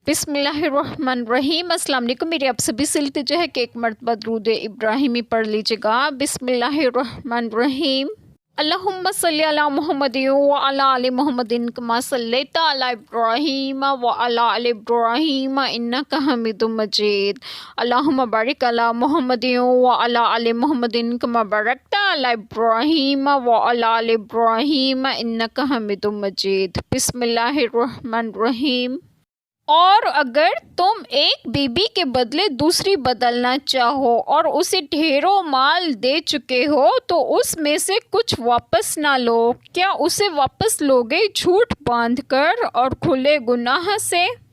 बिस्मिल्लाहिर्रहमानिर्रहीम। अस्सलाम वालेकुम। मेरी आप सभी से इल्तिजा है कि एक मरतबा दुरूद इब्राहिमी पढ़ लीजिएगा। बिस्मिल्लाहिर्रहमानिर्रहीम। अल्लाहुम्मा सल्ली अला मुहम्मदिन व अला आलि मुहम्मदिन कमा सल्लैता अला इब्राहीम व अला आलि इब्राहीम इन्नका हमीदुम मजीद। अल्लाहुम्मा बारिक अला मुहम्मदिन व अला आलि मुहम्मदिन कमा बारकता अला इब्राहीम व अला आलि इब्राहीम इन्नका हमीदुम मजीद। बिस्मिल्लाहिर्रहमानिर्रहीम। और अगर तुम एक बीबी के बदले दूसरी बदलना चाहो और उसे ढेरों माल दे चुके हो तो उसमें से कुछ वापस ना लो, क्या उसे वापस लोगे झूठ बांधकर और खुले गुनाह से?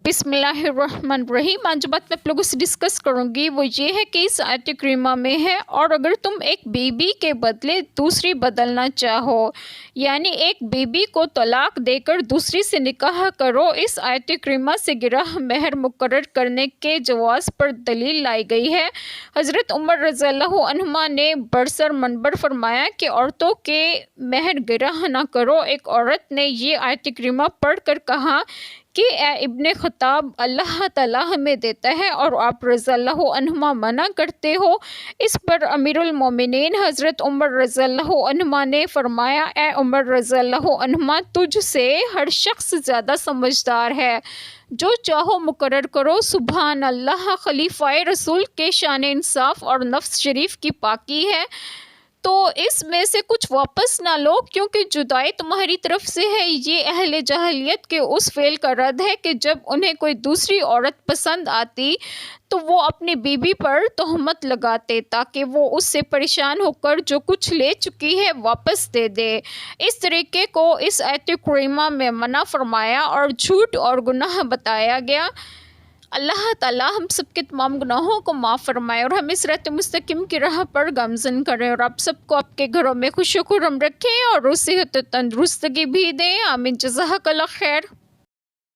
बिस्मिल्लाहिर्रहमानिर्रहीम। आज जो बात मैं आप लोगों से डिस्कस करूंगी वो ये है कि इस आयत करीमा में है और अगर तुम एक बीबी के बदले दूसरी बदलना चाहो, यानी एक बीबी को तलाक देकर दूसरी से निकाह करो, इस आयत करीमा से गिरह महर मुकर्रर करने के जवाज़ पर दलील लाई गई है। हज़रत उमर रज़ियल्लाहु अन्हुमा ने बरसर मनबर फरमाया कि औरतों के महर गिरह ना करो। एक औरत ने ये आयत करीमा पढ़ कर कहा कि ए इब्ने ख़त्ताब, अल्लाह ताला हमें देता है और आप रज़ियल्लाहु अन्हुमा मना करते हो। इस पर अमीरुल मोमिनीन हज़रत उमर रज़ियल्लाहु अन्हुमा ने फरमाया, ए उमर रज़ियल्लाहु अन्हुमा, तुझसे हर शख्स ज़्यादा समझदार है, जो चाहो मुकर्रर करो। सुभान अल्लाह, खलीफाए रसूल के शान इंसाफ और नफ्स शरीफ की पाकी है, तो इसमें से कुछ वापस ना लो, क्योंकि जुदाई तुम्हारी तरफ से है। ये अहले जahiliyyat के उस फेल का रद्द है कि जब उन्हें कोई दूसरी औरत पसंद आती तो वो अपनी बीबी पर तोहमत लगाते ताकि वो उससे परेशान होकर जो कुछ ले चुकी है वापस दे दे। इस तरीके को इस आयत करीमा में मना फरमाया और झूठ और गुनाह बताया गया। अल्लाह ताला हम सब के तमाम गुनाहों को माफ़ फरमाए और हमें सिरात मुस्तकीम की राह पर गामज़न करें और आप सबको आपके घरों में खुश खुर्रम रखें और सेहत तंदुरुस्तगी भी दें। आमीन। जज़ाकल्लाह खैर।